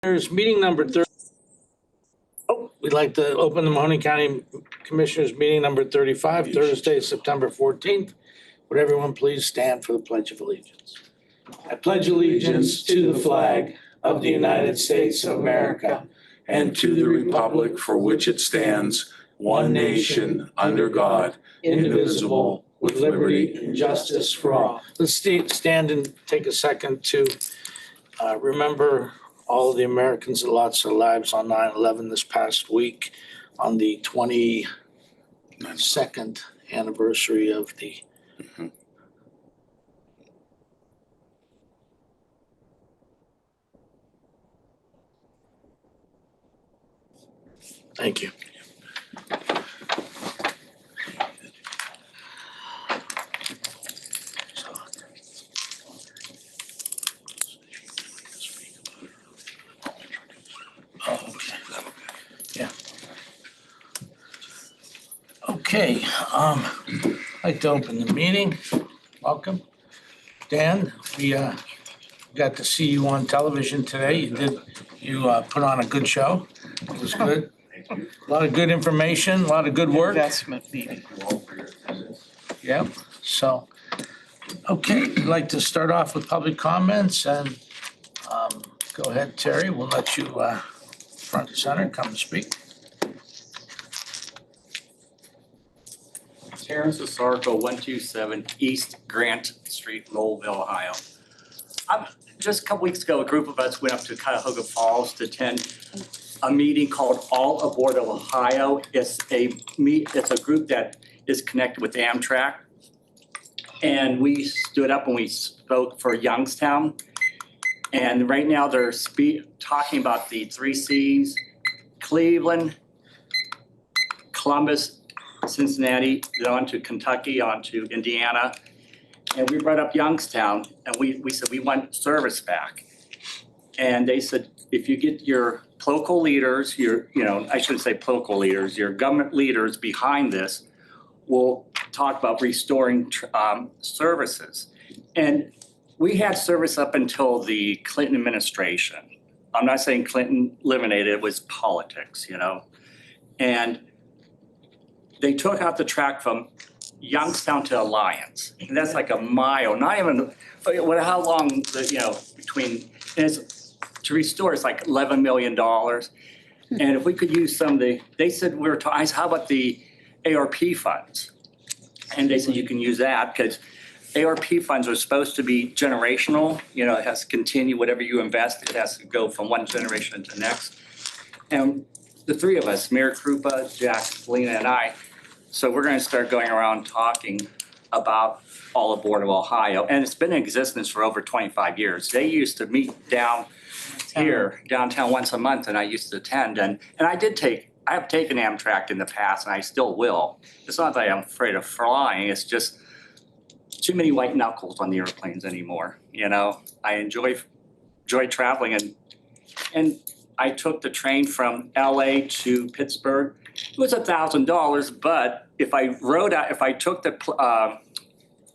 There's meeting number 30. Oh, we'd like to open the Mahoning County Commissioners meeting number 35, Thursday, September 14th. Would everyone please stand for the Pledge of Allegiance? I pledge allegiance to the flag of the United States of America and to the republic for which it stands, one nation, under God, indivisible, with liberty and justice for all. Let's stand and take a second to remember all of the Americans that lost their lives on 9/11 this past week on the 22nd anniversary of the Thank you. Okay, I'd like to open the meeting. Welcome. Dan, we got to see you on television today. You put on a good show. It was good. A lot of good information, a lot of good work. Investment meeting. Yeah, so, okay, I'd like to start off with public comments and go ahead, Terry. We'll let you front and center come and speak. Terrence Asarco, 127 East Grant Street, Lowellville, Ohio. Just a couple weeks ago, a group of us went up to Cuyahoga Falls to attend a meeting called All Aboard of Ohio. It's a group that is connected with Amtrak. And we stood up and we spoke for Youngstown. And right now they're talking about the 3 Cs, Cleveland, Columbus, Cincinnati, on to Kentucky, on to Indiana. And we brought up Youngstown and we said we want service back. And they said, if you get your local leaders, I shouldn't say local leaders, your government leaders behind this, we'll talk about restoring services. And we had service up until the Clinton administration. I'm not saying Clinton eliminated it, was politics, And they took out the track from Youngstown to Alliance. And that's like a mile, not even, how long, between, and it's, to restore, it's like $11 million. And if we could use some of they said, I said, how about the ARP funds? And they said, you can use that because ARP funds are supposed to be generational. It has to continue, whatever you invest, it has to go from one generation to the next. And the three of us, Mayor Krupa, Jack, Selena, and I, so we're going to start going around talking about All Aboard of Ohio. And it's been in existence for over 25 years. They used to meet downtown once a month, and I used to attend. And I have taken Amtrak in the past, and I still will. It's not that I'm afraid of flying. It's just too many white knuckles on the airplanes anymore. I enjoy traveling, and I took the train from LA to Pittsburgh. It was $1,000, but if I took the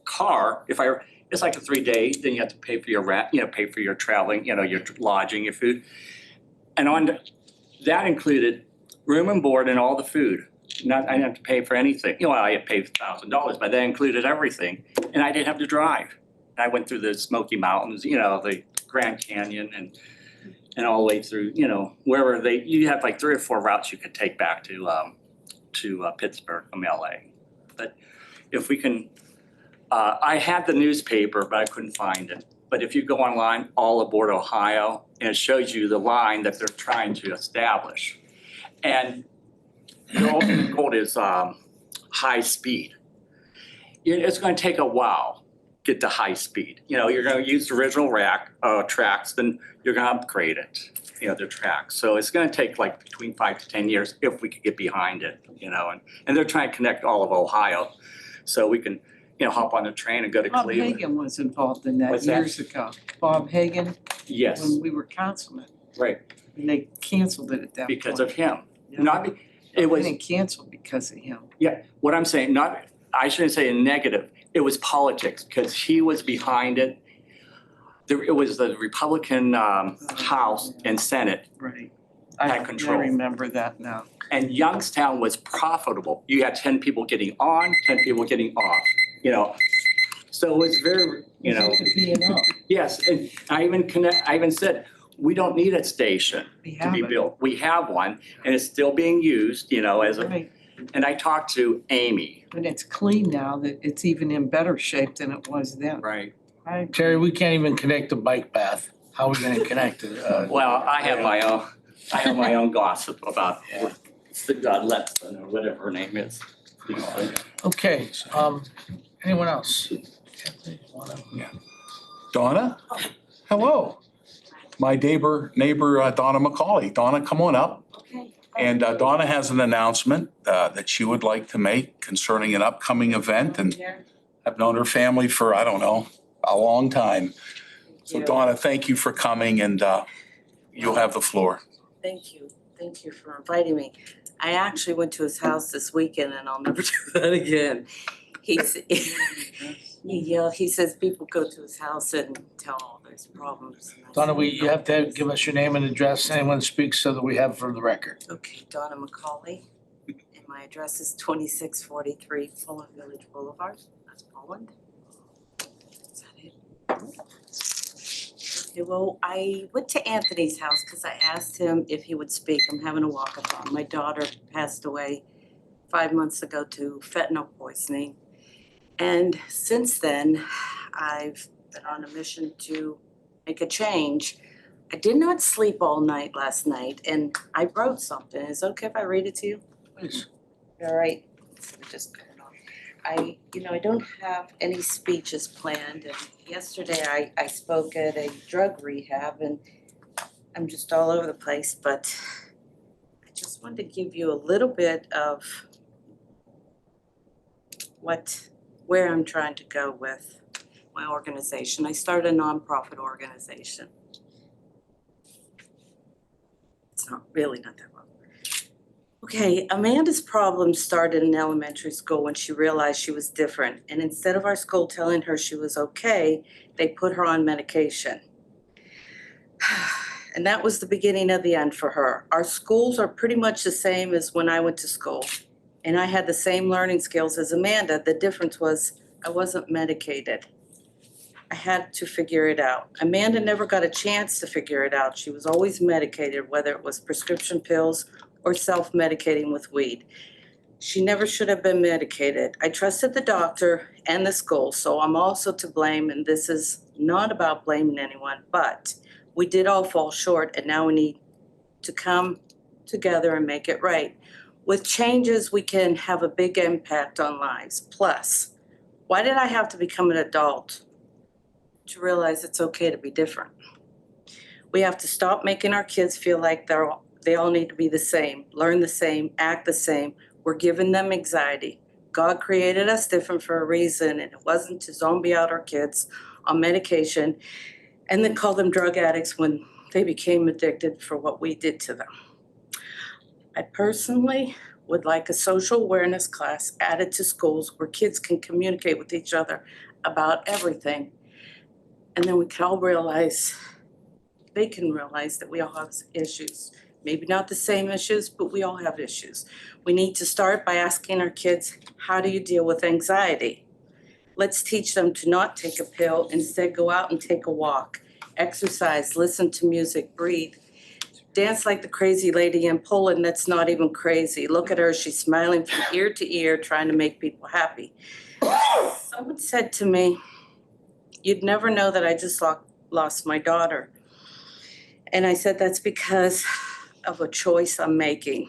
car, it's like a 3-day, then you have to pay for your rent, pay for your traveling, your lodging, your food. And that included room and board and all the food. I didn't have to pay for anything. I had paid $1,000, but that included everything. And I didn't have to drive. I went through the Smoky Mountains, the Grand Canyon and all the way through, wherever you have like 3 or 4 routes you could take back to Pittsburgh from LA. But if we can, I had the newspaper, but I couldn't find it. But if you go online, All Aboard Ohio, and it shows you the line that they're trying to establish. And the ultimate goal is high speed. It's going to take a while to get to high speed. You're going to use the original tracks, then you're going to upgrade it, the tracks. So it's going to take like between 5 to 10 years if we could get behind it, and they're trying to connect all of Ohio so we can, hop on the train and go to Bob Cleveland. Hagan was involved in that What's that? years ago. Bob Hagan, Yes, when we were councilmen, right, and they canceled it at that point. because of him. Yeah. It was, They didn't cancel because of him. yeah, what I'm saying, I shouldn't say a negative, it was politics because he was behind it. it was the Republican House and Senate, Right. Had control. I remember that now. and Youngstown was profitable. You had 10 people getting on, 10 people getting off, you know. So it was very, you know, yes, and I even said, we don't need a station We to have be it. built. We have one, and it's still being used, you know, as a, Right. and I talked to Amy. And it's clean now, that it's even in better shape than it was then. Right. Terry, we can't even connect the bike path. How are we gonna connect it? Well, I have my own gossip about Yeah. the Letson or whatever her name is. Okay, anyone else? Donna? Hello. My neighbor, Donna McCauley. Donna, come on up. Okay. And Donna has an announcement that she would like to make concerning an upcoming event. And I've known her family for, I don't know, a long time. So Donna, thank you for coming, and you'll have the floor. Thank you. Thank you for inviting me. I actually went to his house this weekend and I'll never do that again. He says people go to his house and tell all those problems. And I Donna, said, you have to give us your name and address. Anyone speaks so that we have for the record. Okay, Donna McCauley, and my address is 2643 Fuller Village Boulevard. That's Poland. Is that it? Okay, well, I went to Anthony's house because I asked him if he would speak. I'm having a walkathon. My daughter passed away 5 months ago to fentanyl poisoning. And since then, I've been on a mission to make a change. I did not sleep all night last night, and I wrote something. Is it okay if I read it to you? Please. All right, so just put it on. I don't have any speeches planned, and yesterday I spoke at a drug rehab, and I'm just all over the place, but I just wanted to give you a little bit of where I'm trying to go with my organization. I started a nonprofit organization. It's not that long. Okay, Amanda's problem started in elementary school when she realized she was different. And instead of our school telling her she was okay, they put her on medication. And that was the beginning of the end for her. Our schools are pretty much the same as when I went to school. And I had the same learning skills as Amanda. The difference was I wasn't medicated. I had to figure it out. Amanda never got a chance to figure it out. She was always medicated, whether it was prescription pills or self-medicating with weed. She never should have been medicated. I trusted the doctor and the school, so I'm also to blame, and this is not about blaming anyone, but we did all fall short, and now we need to come together and make it right. With changes, we can have a big impact on lives. Plus, why did I have to become an adult to realize it's okay to be different? We have to stop making our kids feel like they all need to be the same, learn the same, act the same. We're giving them anxiety. God created us different for a reason, and it wasn't to zombie out our kids on medication and then call them drug addicts when they became addicted for what we did to them. I personally would like a social awareness class added to schools where kids can communicate with each other about everything. And then we can all realize, they can realize that we all have issues. Maybe not the same issues, but we all have issues. We need to start by asking our kids, how do you deal with anxiety? Let's teach them to not take a pill, instead go out and take a walk, exercise, listen to music, breathe. Dance like the crazy lady in Poland that's not even crazy. Look at her, she's smiling from ear to ear, trying to make people happy. Someone said to me, you'd never know that I just lost my daughter. And I said, that's because of a choice I'm making.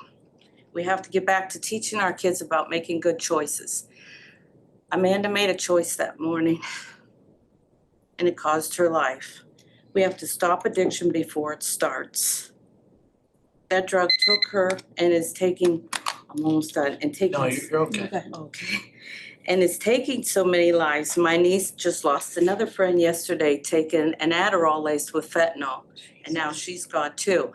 We have to get back to teaching our kids about making good choices. Amanda made a choice that morning, and it caused her life. We have to stop addiction before it starts. That drug took her and is taking, I'm almost done, and taking. No, you're okay. Okay. And it's taking so many lives. My niece just lost another friend yesterday, taking an Adderall laced with fentanyl, and now she's gone too.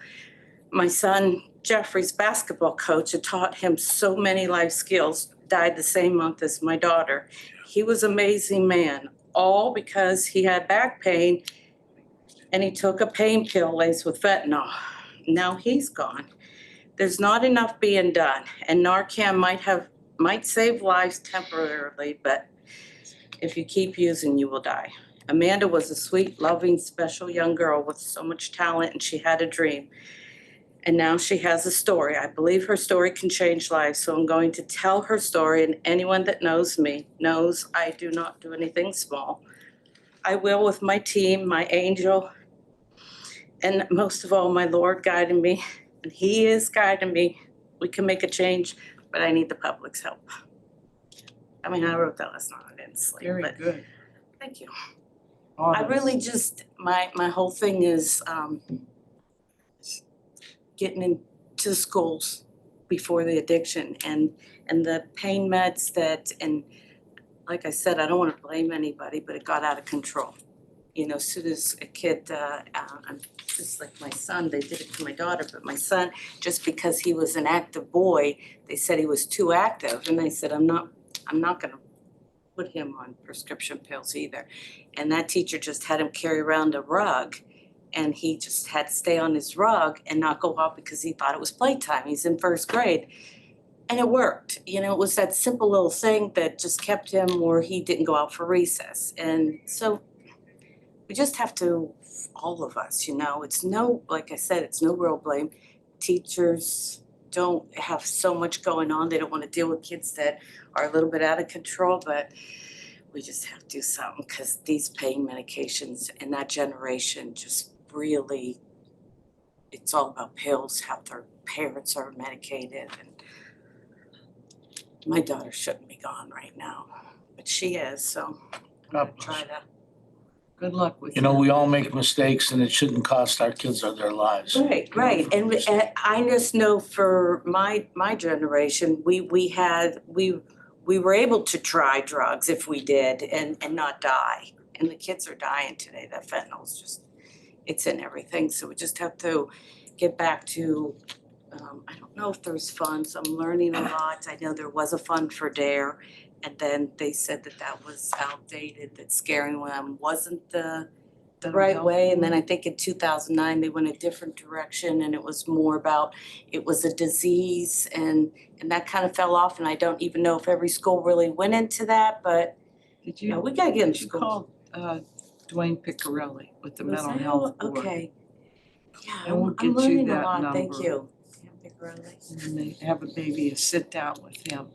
My son, Jeffrey's basketball coach, had taught him so many life skills, died the same month as my daughter. He was an amazing man, all because he had back pain and he took a pain pill laced with fentanyl. Now he's gone. There's not enough being done, and Narcan might save lives temporarily, but if you keep using, you will die. Amanda was a sweet, loving, special young girl with so much talent, and she had a dream. And now she has a story. I believe her story can change lives, so I'm going to tell her story, and anyone that knows me knows I do not do anything small. I will with my team, my angel, and most of all, my Lord guiding me, and He is guiding me. We can make a change, but I need the public's help. I mean, I wrote that last night, I didn't sleep, Very but good. thank you. I really just, my whole thing is getting into schools before the addiction and the pain meds that, and like I said, I don't wanna blame anybody, but it got out of control. You know, as soon as a kid, just like my son, they did it to my daughter, but my son, just because he was an active boy, they said he was too active, and they said, I'm not gonna put him on prescription pills either. And that teacher just had him carry around a rug, and he just had to stay on his rug and not go out because he thought it was playtime. He's in first grade. And it worked. You know, it was that simple little thing that just kept him where he didn't go out for recess. And so we just have to, all of us, you know, it's no, like I said, it's no real blame. Teachers don't have so much going on. They don't want to deal with kids that are a little bit out of control, but we just have to do something because these pain medications in that generation just really, it's all about pills, how their parents are medicated. And my daughter shouldn't be gone right now, but she is, so I'm gonna God bless try you. to. Good luck with You know, we all make mistakes and it shouldn't cost our kids or their lives. Right, and I just know for my generation, we were able to try drugs if we did and not die. And the kids are dying today, that fentanyl is just, it's in everything, so we just have to get back to, I don't know if there's funds, I'm learning a lot. I know there was a fund for DARE, and then they said that was outdated, that scaring them wasn't the right way, and then I think in 2009, they went a different direction, and it was more about, it was a disease, and that kind of fell off, and I don't even know if every school really went into that, but, Did you know, you, we gotta get in did you schools. call Dwayne Piccarelli with the Was mental that- health board? Okay. Yeah, And we'll I'm get you learning a that lot, thank number. you. Yeah, Piccarelli. And they have a maybe a sit down with him,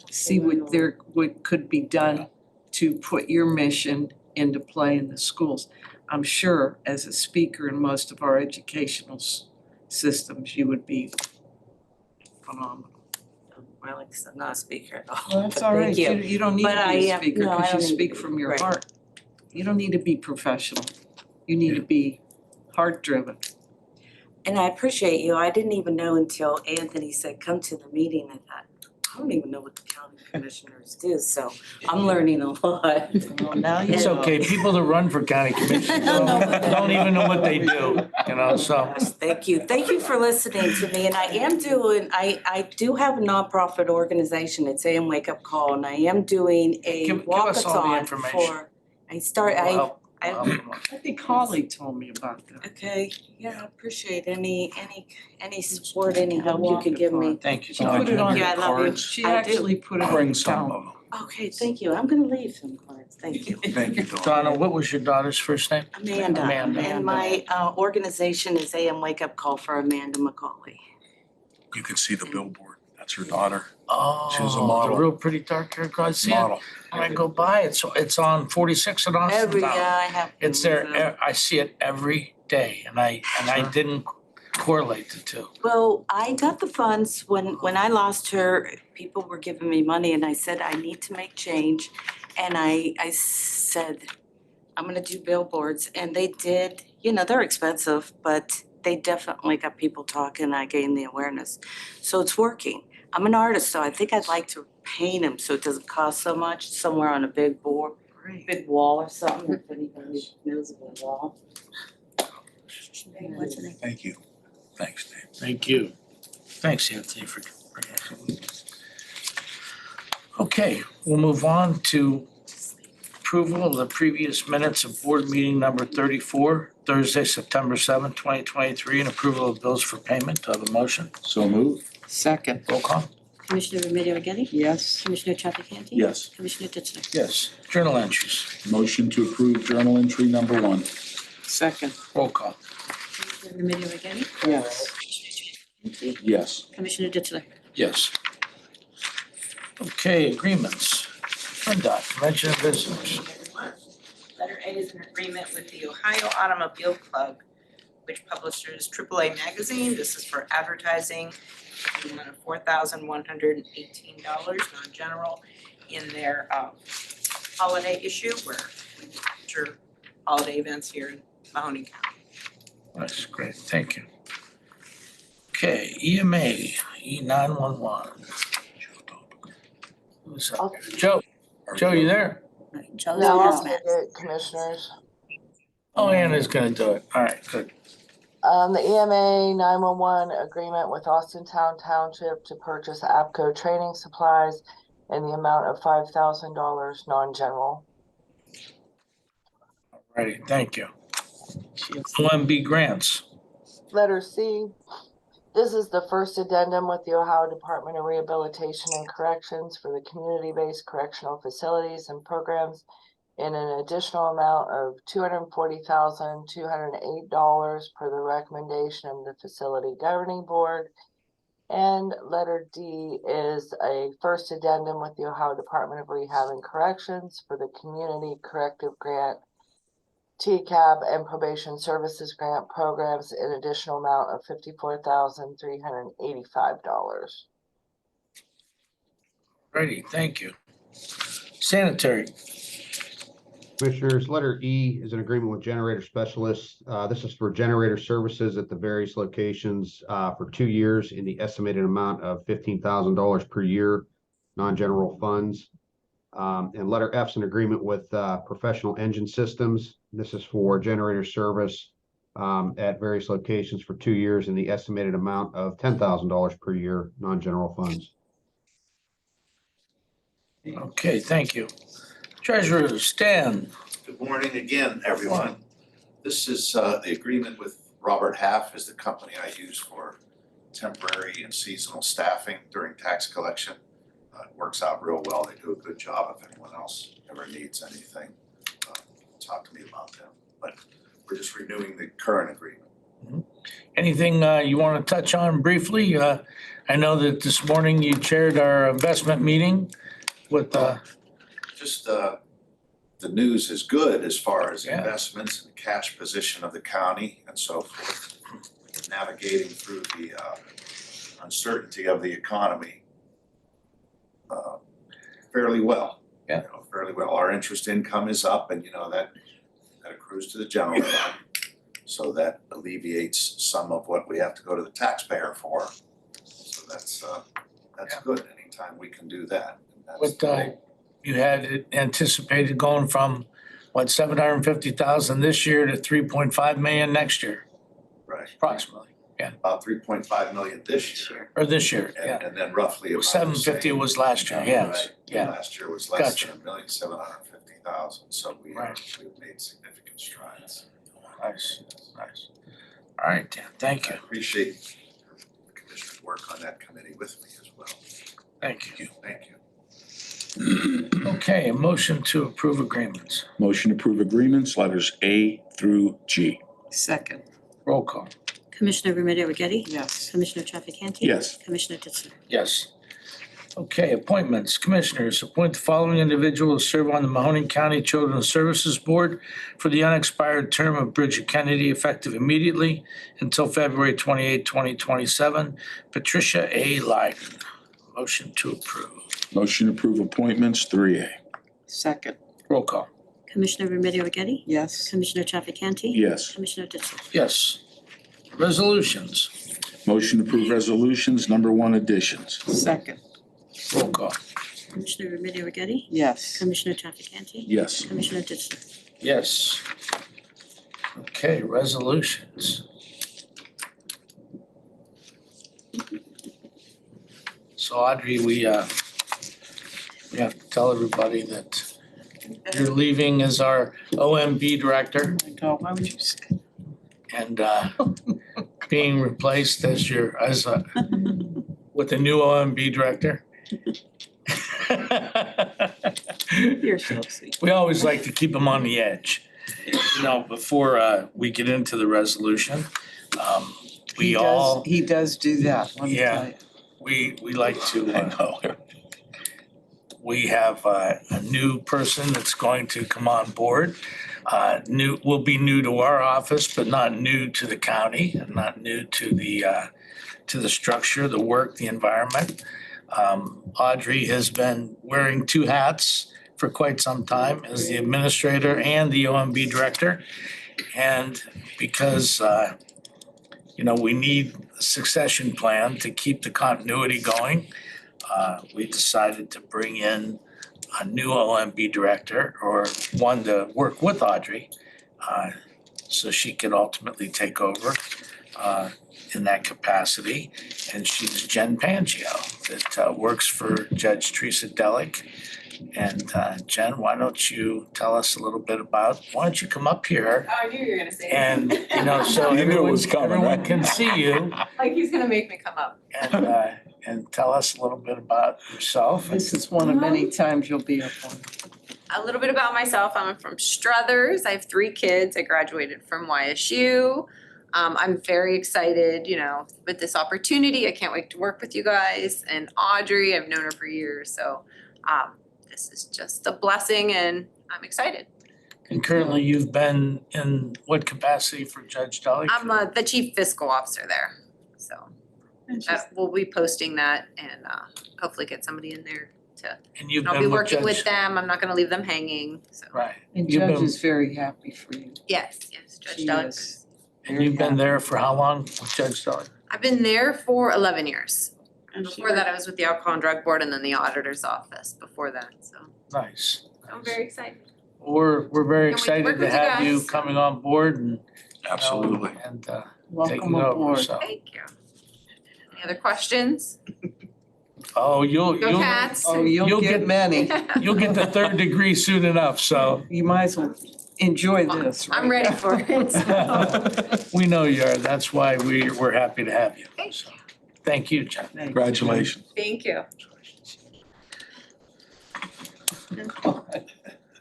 see what could be done to put your mission into play in the schools. I'm sure as a speaker in most of our educational systems, you would be phenomenal. Well, like I said, I'm not a speaker at all, Well, that's but all right. thank you. You don't need But to be I, a speaker no, I because you don't need to speak be, from your right. heart. You don't need to be professional. You need to be heart driven. And I appreciate you. I didn't even know until Anthony said, come to the meeting, and I don't even know what the county commissioners do, so I'm learning a lot. Well, now you It's know. okay, people that run for county commissioners don't even know what they do, you know, so. Gosh, thank you for listening to me, and I do have a nopprofit organization, it's AM Wake Up Call, and I am doing a Give us all the walkathon information. for, We'll help I think Holly told me about that. okay, yeah, I appreciate any support, any help you could give me. Thank you, She Dawn. put it on Yeah, I her love you. cards. She I do. actually put it on Bring the some calendar. of them. Okay, thank you, I'm gonna leave some cards, thank you. Thank you, Dawn. Donna, what was your daughter's first name? Amanda, Amanda. and my organization is AM Wake Up Call for Amanda McCauley. You can see the billboard. That's her daughter. Oh, She was a model. the real pretty dark hair girl. I see it Model. when I go by. It's on 46 in Austin Town. I have. It's there. I see it every day, and I didn't correlate the two. Well, I got the funds when I lost her, people were giving me money, and I said, I need to make change. And I said, I'm gonna do billboards, and they did, you know, they're expensive, but they definitely got people talking, I gained the awareness. So it's working. I'm an artist, so I think I'd like to paint them so it doesn't cost so much, somewhere on a big board, Great. big wall or something, if anybody knows of a wall. What's the name? Thank you. Thanks, Dave. Thank you. Thanks, Anthony, for bringing it. Okay, we'll move on to approval of the previous minutes of board meeting number 34, Thursday, September 7th, 2023, and approval of bills for payment. Do I have a motion? So moved. Second. Roll call. Commissioner Remedy Agati? Yes. Commissioner Trafficante? Yes. Commissioner Ditzler? Yes. Journal entries. Motion to approve journal entry number 1. Second. Roll call. Commissioner Remedy Agati? Yes. Commissioner Trafficante? Yes. Commissioner Ditzler? Yes. Okay, agreements. PennDOT, Convention of Visitors. Letter A is an agreement with the Ohio Automobile Club, which publishes AAA magazine. This is for advertising, the amount of $4,118, non-general, in their holiday issue where we feature holiday events here in Mahoning County. That's great, thank you. Okay, EMA, E911. Who's up here? Joe, Joe, you there? Joe's No, in I'll his take mat. it, commissioners. Oh, Anna's gonna do it. All right, good. The EMA 911 agreement with Austintown Township to purchase APCO training supplies in the amount of $5,000 non-general. Ready, thank you. OMB grants. Letter C, this is the first addendum with the Ohio Department of Rehabilitation and Corrections for the community-based correctional facilities and programs in an additional amount of $240,208 per the recommendation of the Facility Governing Board. And letter D is a first addendum with the Ohio Department of Rehab and Corrections for the Community Corrective Grant, TCAB, and Probation Services Grant programs in an additional amount of $54,385. Ready, thank you. Sanitary. Commissioners, letter E is an agreement with generator specialists. This is for generator services at the various locations for 2 years in the estimated amount of $15,000 per year, non-general funds. And letter F is an agreement with Professional Engine Systems. This is for generator service at various locations for 2 years in the estimated amount of $10,000 per year, non-general funds. Okay, thank you. Treasurer Stan. Good morning again, everyone. This is the agreement with Robert Half is the company I use for temporary and seasonal staffing during tax collection. It works out real well. They do a good job. If anyone else ever needs anything, talk to me about them. But we're just renewing the current agreement. Anything you want to touch on briefly? I know that this morning you chaired our investment meeting with Just the news is good as far as Yeah. investments and cash position of the county and so forth. Navigating through the uncertainty of the economy fairly well. Yeah. You know, fairly well. Our interest income is up, and you know that accrues to the general fund. So that alleviates some of what we have to go to the taxpayer for. So that's Yeah. good anytime we can do that. And that's What the goal. you had anticipated going from, what, 750,000 this year to 3.5 million next year, Right. approximately, About 3.5 million this year. or this year, yeah. And then roughly about the 750 same. was last year, yes, Right. yeah. Last year was less Gotcha. than 1,750,000, so we've Right. made significant strides. Nice, nice. All right, Dan, thank I you, appreciate the commissioner's work on that committee with me as well. thank you. Thank you. Okay, a motion to approve agreements. Motion to approve agreements, letters A through G. Second. Roll call. Commissioner Remedy Agati? Yes. Commissioner Trafficante? Yes. Commissioner Ditzler? Yes. Okay, appointments. Commissioners, appoint the following individual to serve on the Mahoning County Children's Services Board for the unexpired term of Bridget Kennedy, effective immediately until February 28, 2027. Patricia A. Lyden. Motion to approve. Motion to approve appointments 3A. Second. Roll call. Commissioner Remedy Agati? Yes. Commissioner Trafficante? Yes. Commissioner Ditzler? Yes. Resolutions. Motion to approve resolutions number 1 additions. Second. Roll call. Commissioner Remedy Agati? Yes. Commissioner Trafficante? Yes. Commissioner Ditzler? Yes. Okay, resolutions. So Audrey, we have to tell everybody that you're leaving as our OMB director. Oh my God, why would you say? and being replaced as with the new OMB director. You're so sweet. We always like to keep them on the edge. You know, before we get into the resolution, He does do that, let me Yeah. tell you. we like to, I know. we have a new person that's going to come on board. Will be new to our office, but not new to the county, and not new to the structure, the work, the environment. Audrey has been wearing two hats for quite some time as the administrator and the OMB director. And because, we need a succession plan to keep the continuity going, we decided to bring in a new OMB director, or one to work with Audrey, so she could ultimately take over in that capacity. And she's Jen Pangio that works for Judge Teresa Delic. And Jen, why don't you tell us a little bit why don't you come up here? Oh, I knew you were gonna say that. And, so You knew it was coming, everyone right? can see you, Like he's gonna make me come up. and tell us a little bit about yourself. This is one of many times you'll be up on. A little bit about myself. I'm from Struthers. I have 3 kids. I graduated from YSU. I'm very excited, with this opportunity. I can't wait to work with you guys. And Audrey, I've known her for years, so this is just a blessing and I'm excited. And currently you've been in what capacity for Judge Delic? I'm the chief fiscal officer there, so we'll be posting that and hopefully get somebody in there to, And you've I'll be been with working with Judge, them. I'm not gonna leave them hanging, so. right, And You've Judge been- is very happy for you. Yes, Judge She Delic. is. and you've been there for how long with Judge Delic? I've been there for 11 years. And she Before that, I was with the Alcohol and Drug Board and then the auditor's office before that, so Nice. I'm very excited. We're very Can't wait to excited work to with you have you guys. coming on board and Absolutely. and Welcome taking over, aboard. so. Thank you. Any other questions? Oh, Go you'll Cats. Oh, you'll You'll get get- many. you'll get the 3rd degree soon enough, so. You might as well enjoy this. I'm right? ready for it. We know you are. That's why we're happy to have you. Thank So, thank you, Jen. Thank you. Congratulations. Thank you.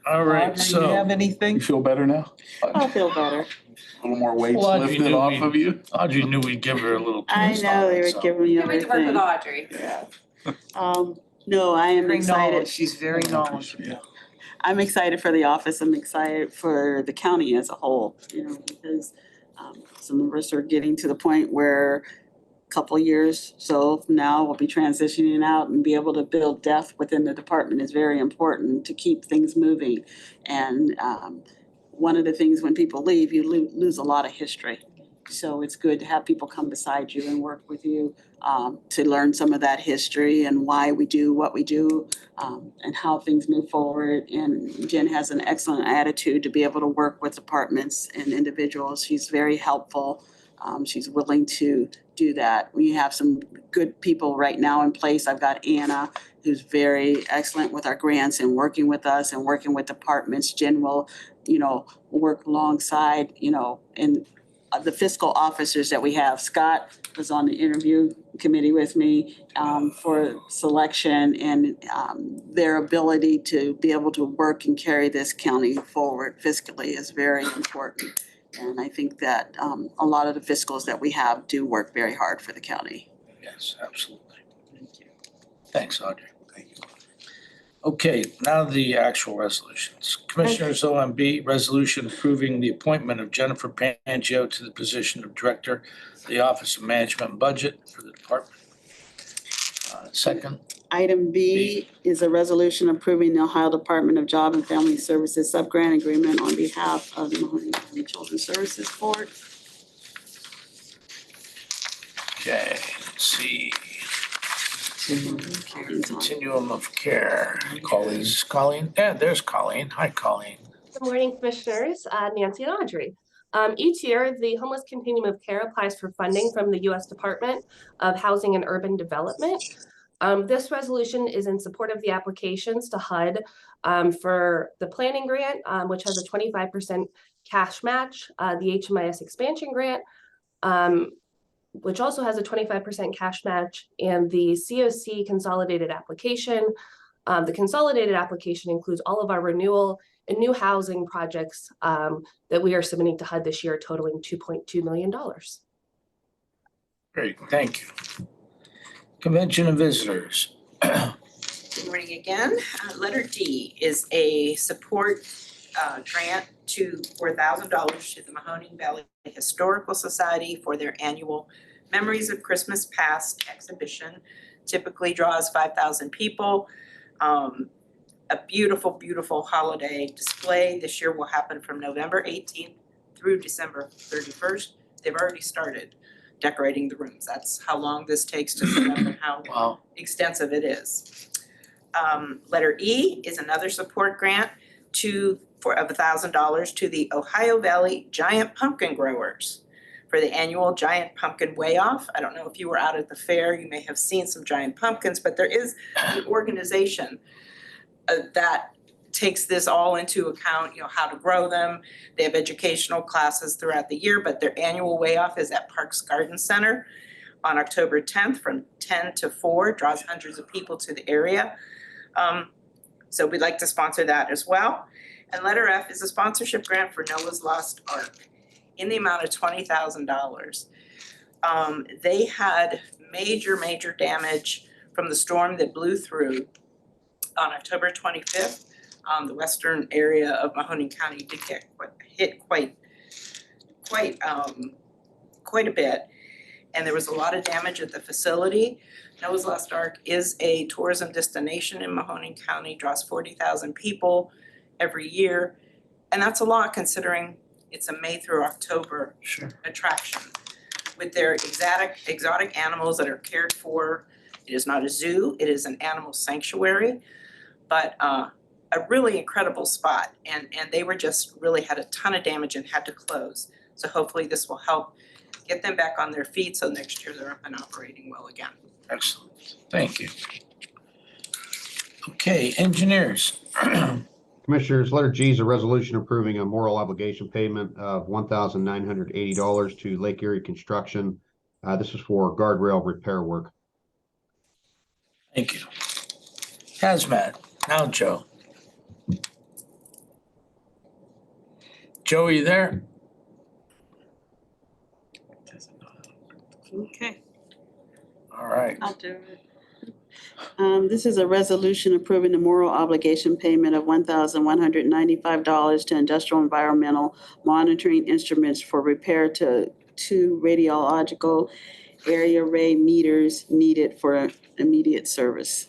All right, Audrey, you so. have You anything? feel better now? I'll feel better. A little more weights Well, Audrey lifted knew off we- of you? Audrey knew we'd give her a little I twist know on they it, were so. giving me Can't wait to work with everything. Audrey. No, I am Very excited. knowledgeable. She's very knowledgeable. Yeah. I'm excited for the office. I'm excited for the county as a whole, because some of us are getting to the point where a couple years, so now we'll be transitioning out and be able to build depth within the department is very important to keep things moving. And one of the things when people leave, you lose a lot of history. So it's good to have people come beside you and work with you to learn some of that history and why we do what we do and how things move forward. And Jen has an excellent attitude to be able to work with departments and individuals. She's very helpful. She's willing to do that. We have some good people right now in place. I've got Anna, who's very excellent with our grants and working with us and working with departments. Jen will, work alongside, and the fiscal officers that we have. Scott was on the interview committee with me for selection, and their ability to be able to work and carry this county forward fiscally is very important. And I think that a lot of the fiscals that we have do work very hard for the county. Yes, absolutely. Thanks, Audrey. Thank you. Okay, now the actual resolutions. Commissioners OMB, resolution approving the appointment of Jennifer Pangio to the position of Director of the Office of Management and Budget for the department. Second, Item B is a resolution approving the Ohio Department of Job and Family Services subgrant agreement on behalf of the Mahoning County Children's Services Board. okay, let's see. Continuum of care. Colleen? Yeah, there's Colleen. Hi, Colleen. Good morning, Commissioners, Nancy and Audrey. Each year, the Homeless Continuum of Care applies for funding from the U.S. Department of Housing and Urban Development. This resolution is in support of the applications to HUD for the planning grant, which has a 25% cash match, the HMIS expansion grant, which also has a 25% cash match, and the COC consolidated application. The consolidated application includes all of our renewal and new housing projects that we are submitting to HUD this year, totaling $2.2 million. Great, thank you. Convention and visitors. Good morning again. Letter D is a support grant to $4,000 to the Mahoning Valley Historical Society for their annual Memories of Christmas Past exhibition. Typically draws 5,000 people. A beautiful, beautiful holiday display. This year will happen from November 18th through December 31st. They've already started decorating the rooms. That's how long this takes to set up and how Wow. extensive it is. Letter E is another support grant of $1,000 to the Ohio Valley Giant Pumpkin Growers for the annual Giant Pumpkin Way Off. I don't know if you were out at the fair, you may have seen some giant pumpkins, but there is an organization that takes this all into account, how to grow them. They have educational classes throughout the year, but their annual Way Off is at Parks Garden Center on October 10th from 10 to 4, draws hundreds of people to the area. So we'd like to sponsor that as well. And letter F is a sponsorship grant for Noah's Lost Ark in the amount of $20,000. They had major damage from the storm that blew through on October 25th. The western area of Mahoning County did get hit quite a bit. And there was a lot of damage at the facility. Noah's Lost Ark is a tourism destination in Mahoning County, draws 40,000 people every year. And that's a lot considering it's a May through October attraction. With their exotic animals that are cared for. It is not a zoo, it is an animal sanctuary, but a really incredible spot. And they were just really had a ton of damage and had to close. So hopefully this will help get them back on their feet so next year they're up and operating well again. Excellent, thank you. Okay, engineers. Commissioners, letter G is a resolution approving a moral obligation payment of $1,980 to Lake Erie Construction. This is for guardrail repair work. Thank you. Hazmat, now Joe. Joe, are you there? Okay, All right. I'll do it. This is a resolution approving the moral obligation payment of $1,195 to Industrial Environmental Monitoring Instruments for repair to 2 radiological area array meters needed for immediate service.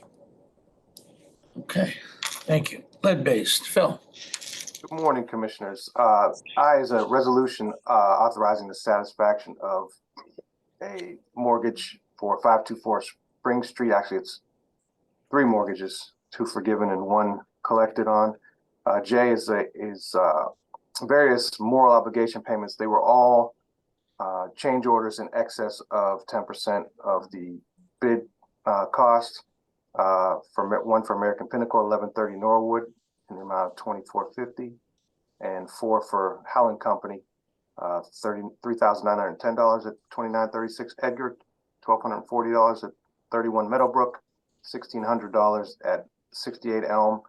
Okay, thank you. Lead-based, Phil. Good morning, Commissioners. I, as a resolution authorizing the satisfaction of a mortgage for 524 Spring Street. Actually, it's 3 mortgages, 2 forgiven and 1 collected on. J is various moral obligation payments. They were all change orders in excess of 10% of the bid cost. One for American Pinnacle, 1130 Norwood, in the amount of $2,450, and 4 for Howland Company, $33,910 at 2936 Edgar, $1,240 at 31 Meadowbrook, $1,600 at 68 Elm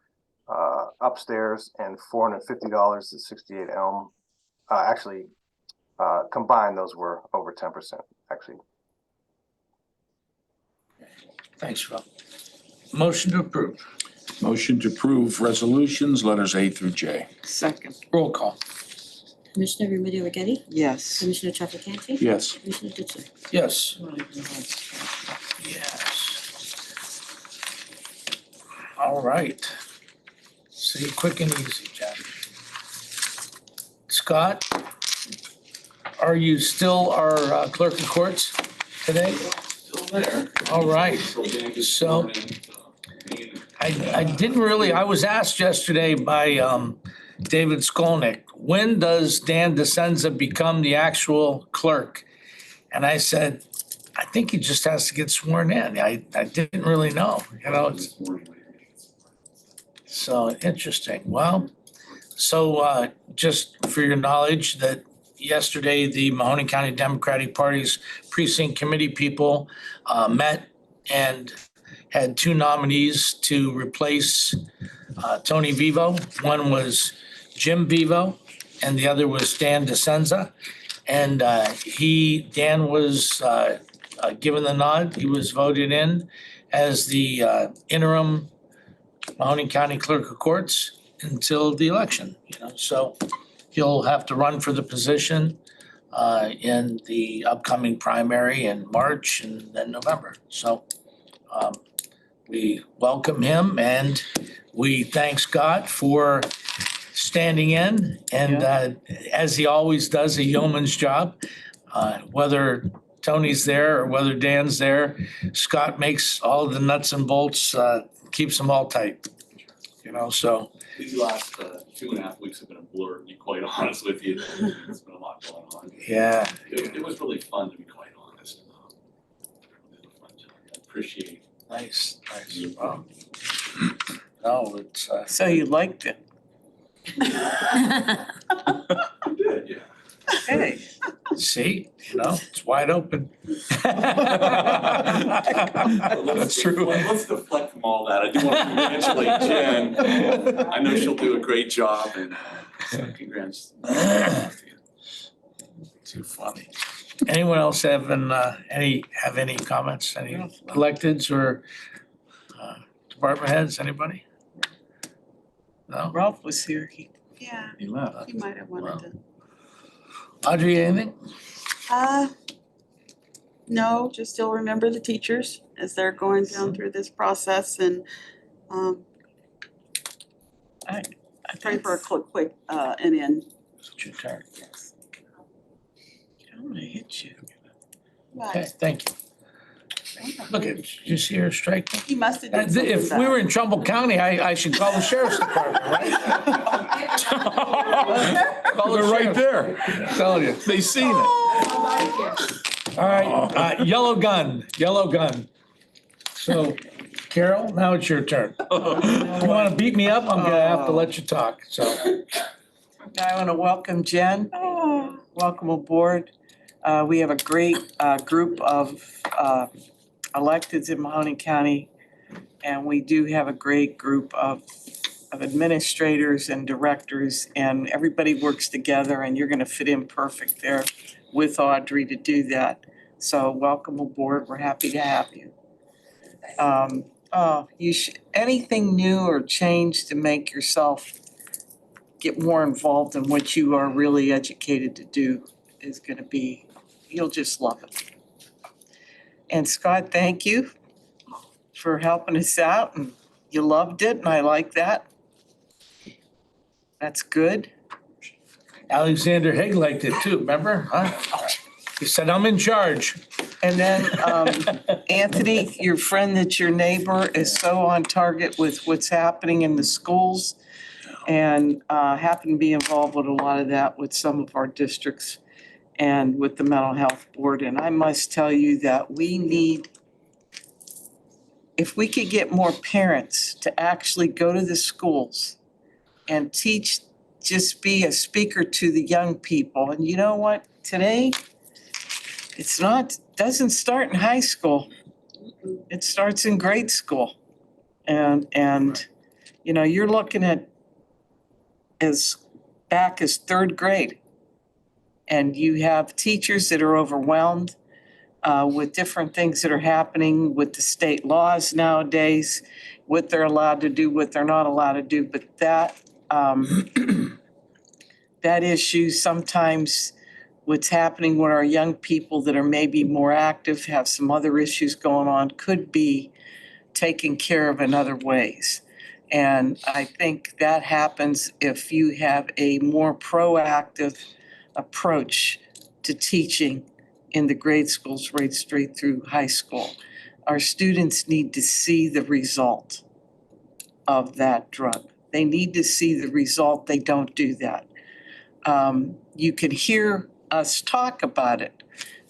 upstairs, and $450 at 68 Elm. Combined, those were over 10%, actually. Thanks, Phil. Motion to approve. Motion to approve resolutions, letters A through J. Second, Roll call. Commissioner Remedy Agati? yes. Commissioner Trafficante? Yes. Commissioner Ditzler? Yes. Oh, Yes. All right. See, quick and easy, Jack. Scott, are you still our clerk of courts today? Still there. All right. So I didn't really, I was asked yesterday by David Skolnick, when does Dan DeSenza become the actual clerk? And I said, I think he just has to get sworn in. I didn't really know, So interesting. Well, So just for your knowledge, that yesterday, the Mahoning County Democratic Party's precinct committee people met and had two nominees to replace Tony Vivo. One was Jim Vivo and the other was Dan DeSenza. And Dan was given the nod. He was voted in as the interim Mahoning County Clerk of Courts until the election, so he'll have to run for the position in the upcoming primary in March and then November. So we welcome him and we thank Scott for standing in and as he always does, a yeoman's job. Whether Tony's there or whether Dan's there, Scott makes all the nuts and bolts, keeps them all tight, so. These last 2.5 weeks have been a blur, to be quite honest with you. There's been a lot going on. Yeah. It was really fun, to be quite honest. It was a fun job. I appreciate it. Nice. No, it's. So you liked it? I did, yeah. Hey. See, it's wide open. That's true. Let's deflect from all that. I do want to congratulate Jen. I know she'll do a great job and so congrats. Too funny. Anyone else have any comments? Any electeds or department heads? Anybody? No? Ralph was here. Yeah, He left. he might have wanted to. Audrey, anything? No, just still remember the teachers as they're going down through this process and I pray for a quick end. It's your turn. I'm gonna hit you. Okay, thank you. Look at, you see her strike me? He must have done something If we were in Trumbull County, I should call the sheriff's department, right? They're right there. Telling you. They seen it. All right, yellow gun. So Carol, now it's your turn. If you want to beat me up, I'm gonna have to let you talk, so. I want to welcome Jen. Welcome aboard. We have a great group of electeds in Mahoning County. And we do have a great group of administrators and directors, and everybody works together, and you're gonna fit in perfect there with Audrey to do that. So welcome aboard. We're happy to have you. Anything new or change to make yourself get more involved in what you are really educated to do is gonna be, you'll just love it. And Scott, thank you for helping us out, and you loved it, and I like that. That's good. Alexander Haig liked it too, remember? Huh? He said, I'm in charge. And then Anthony, your friend that's your neighbor is so on target with what's happening in the schools and happen to be involved with a lot of that with some of our districts and with the mental health board. And I must tell you that we need, if we could get more parents to actually go to the schools and teach, just be a speaker to the young people. And you know what? Today, doesn't start in high school. It starts in grade school. And you're looking at as back as third grade. And you have teachers that are overwhelmed with different things that are happening with the state laws nowadays, what they're allowed to do, what they're not allowed to do. But that issue, sometimes what's happening with our young people that are maybe more active, have some other issues going on, could be taken care of in other ways. And I think that happens if you have a more proactive approach to teaching in the grade schools right straight through high school. Our students need to see the result of that drug. They need to see the result. They don't do that. You can hear us talk about it,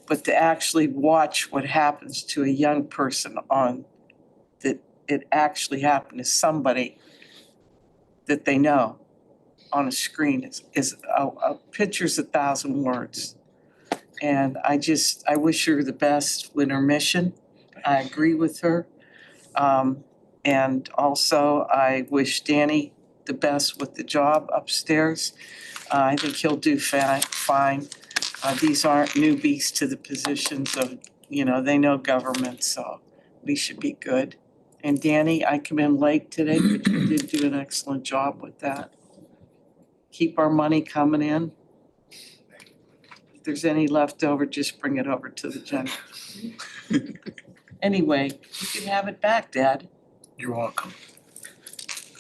but to actually watch what happens to a young person that it actually happened to somebody that they know on a screen is a picture's 1,000 words. And I wish her the best with her mission. I agree with her. And also I wish Danny the best with the job upstairs. I think he'll do fine. These aren't newbies to the positions of, they know government, so we should be good. And Danny, I come in late today, but you did do an excellent job with that. Keep our money coming in. If there's any left over, just bring it over to the general. Anyway, you can have it back, Dad. You're welcome.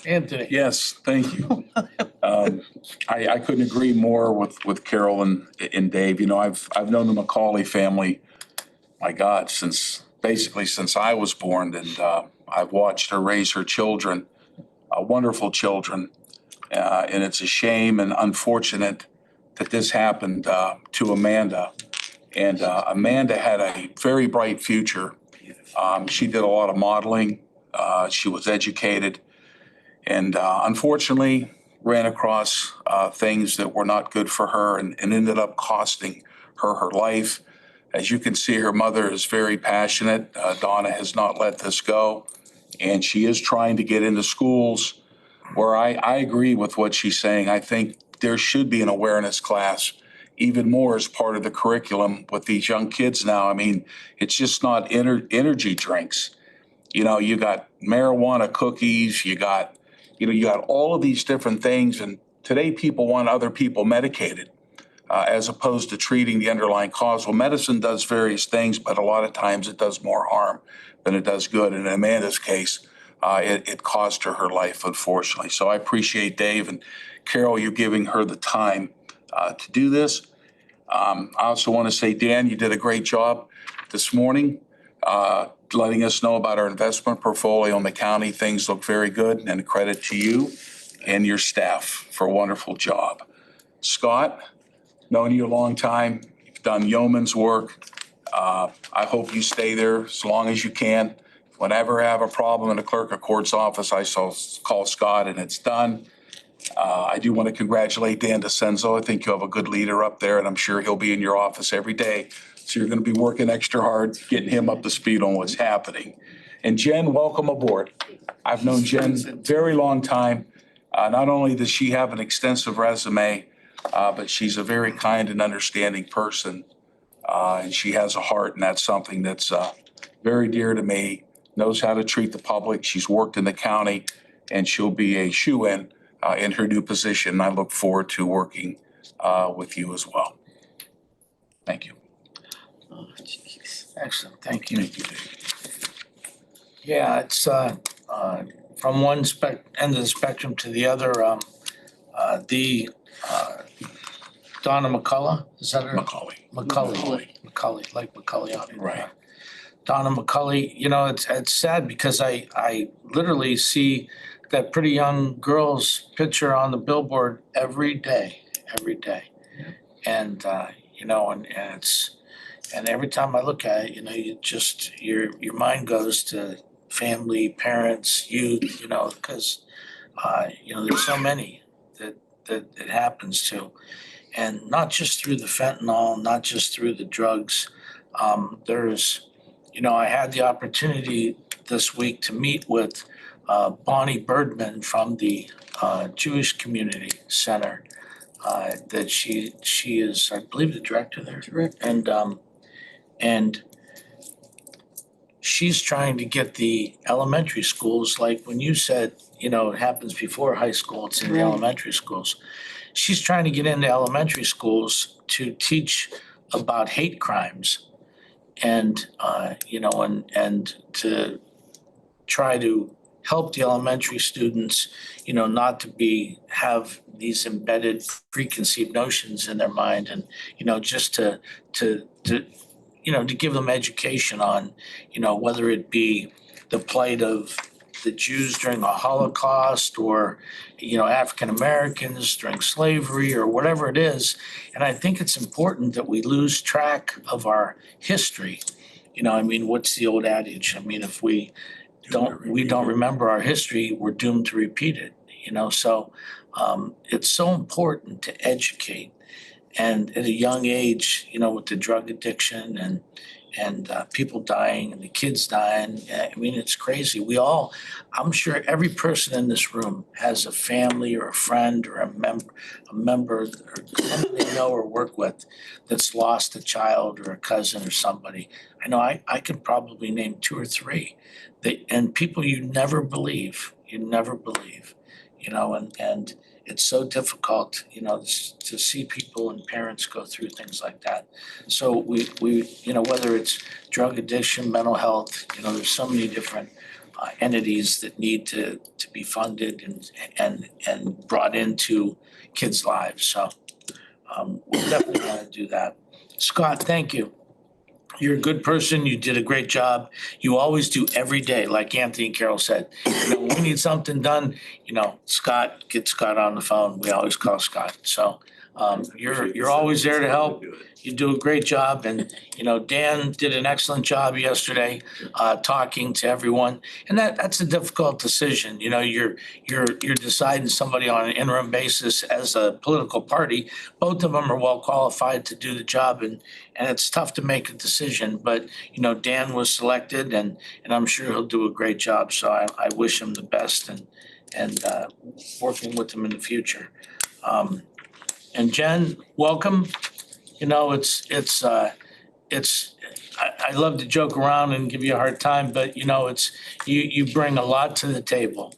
Anthony? Yes, thank you. I couldn't agree more with Carol and Dave. I've known the Macaulay family, my God, since I was born, and I've watched her raise her children, wonderful children. And it's a shame and unfortunate that this happened to Amanda. And Amanda had a very bright future. She did a lot of modeling. She was educated. And unfortunately, ran across things that were not good for her and ended up costing her life. As you can see, her mother is very passionate. Donna has not let this go. And she is trying to get into schools where I agree with what she's saying. I think there should be an awareness class even more as part of the curriculum with these young kids now. I mean, it's just not energy drinks. You got marijuana cookies, you got all of these different things. And today people want other people medicated as opposed to treating the underlying cause. Well, medicine does various things, but a lot of times it does more harm than it does good. And in Amanda's case, it cost her life, unfortunately. So I appreciate Dave and Carol, you giving her the time to do this. I also want to say, Dan, you did a great job this morning, letting us know about our investment portfolio in the county. Things look very good, and credit to you and your staff for a wonderful job. Scott, known you a long time, you've done yeoman's work. I hope you stay there as long as you can. Whenever I have a problem in the clerk of court's office, I call Scott and it's done. I do want to congratulate Dan DeCenzo. I think you have a good leader up there, and I'm sure he'll be in your office every day. So you're going to be working extra hard, getting him up to speed on what's happening. And Jen, welcome aboard. I've known Jen a very long time. Not only does she have an extensive resume, but she's a very kind and understanding person. And she has a heart, and that's something that's very dear to me. Knows how to treat the public. She's worked in the county, and she'll be a shoo-in in her new position. I look forward to working with you as well. Thank you. Oh, jeez. Excellent, thank you. Thank you, Dave. Yeah, it's from one end of the spectrum to the other. Donna McCullough, is that her? Macaulay. Macaulay, like Macaulay. Right. Donna Macaulay, it's sad because I literally see that pretty young girl's picture on the billboard every day. And, and every time I look at it, your mind goes to family, parents, youth, because, there's so many that it happens to. And not just through the fentanyl, not just through the drugs. I had the opportunity this week to meet with Bonnie Birdman from the Jewish Community Center. That she is, I believe, the director there. And she's trying to get the elementary schools, like when you said, it happens before high school, it's in the elementary schools. She's trying to get into elementary schools to teach about hate crimes and to try to help the elementary students, not to have these embedded preconceived notions in their mind, and, just to give them education on, whether it be the plight of the Jews during the Holocaust or, African Americans during slavery or whatever it is. And I think it's important that we lose track of our history. What's the old adage? If we don't remember our history, we're doomed to repeat it. so it's so important to educate. And at a young age, with the drug addiction and people dying and the kids dying, I mean, it's crazy. I'm sure every person in this room has a family or a friend or a member or someone they know or work with that's lost a child or a cousin or somebody. I know I could probably name 2 or 3 and people you never believe, and it's so difficult, to see people and parents go through things like that. So we, whether it's drug addiction, mental health, there's so many different entities that need to be funded and brought into kids' lives. So we definitely want to do that. Scott, thank you. You're a good person. You did a great job. You always do every day, like Anthony and Carol said. When we need something done, get Scott on the phone. We always call Scott. So you're always there to help. You do a great job. And, Dan did an excellent job yesterday, talking to everyone. And that's a difficult decision. You're deciding somebody on an interim basis as a political party. Both of them are well qualified to do the job, and it's tough to make a decision. But, Dan was selected, and I'm sure he'll do a great job. So I wish him the best and working with him in the future. And Jen, welcome. I love to joke around and give you a hard time, but you bring a lot to the table.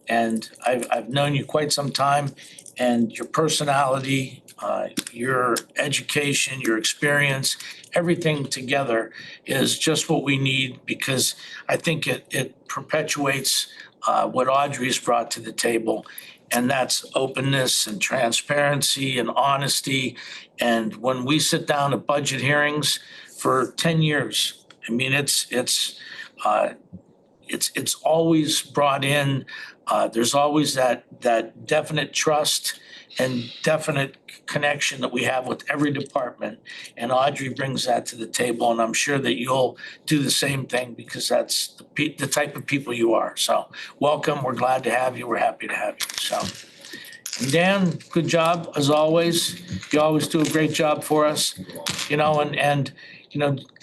And I've known you quite some time, and your personality, your education, your experience, everything together is just what we need, because I think it perpetuates what Audrey's brought to the table. And that's openness and transparency and honesty. And when we sit down at budget hearings for 10 years, I mean, it's always brought in. There's always that definite trust and definite connection that we have with every department. And Audrey brings that to the table, and I'm sure that you'll do the same thing, because that's the type of people you are. So welcome. We're glad to have you. We're happy to have you. So, and Dan, good job as always. You always do a great job for us, and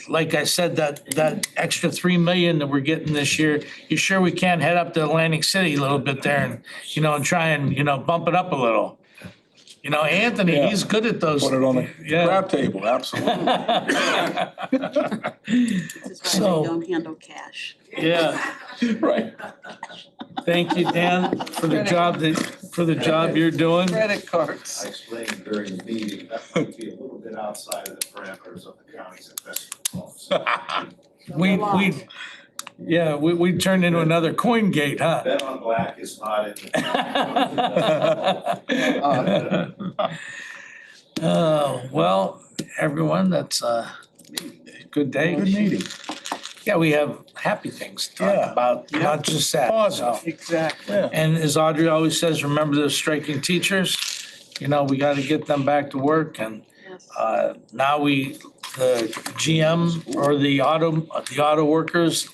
like I said, that extra 3 million that we're getting this year, you sure we can't head up to Atlantic City a little bit there and, and try and, bump it up a little? Anthony, Yeah. he's good at those. Put it on the Yeah. crab table, absolutely. This is why So- they don't handle cash. Yeah. Right. Thank you, Dan, for the job you're doing. Credit cards. I explained during the meeting, that might be a little bit outside of the parameters of the county's investment laws. We turned into another coin gate, huh? Bet on black is not in the. Oh, well, everyone, that's a good day. Good meeting. Yeah, we have happy things to talk Yeah. about, not just sad. Positive. Exactly. Yeah. And as Audrey always says, remember the striking teachers. We got to get them back to work. And now the GM or the auto workers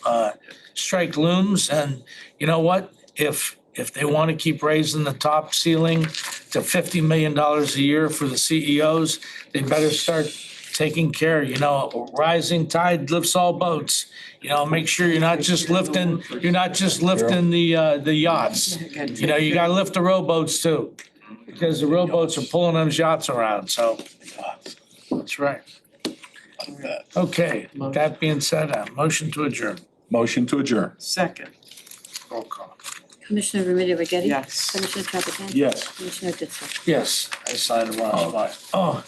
strike looms. And you know what? If they want to keep raising the top ceiling to $50 million a year for the CEOs, they better start taking care. Rising tide lifts all boats. Make sure you're not just lifting the yachts. You gotta lift the rowboats too, because the rowboats are pulling those yachts around. So that's right. Okay, that being said, motion to adjourn. Motion to adjourn. Second, Roll call. Commissioner Remedy Agati? yes. Commissioner Trafficant? Yes. Commissioner Ditzler? Yes, I signed the wrong spot. Oh.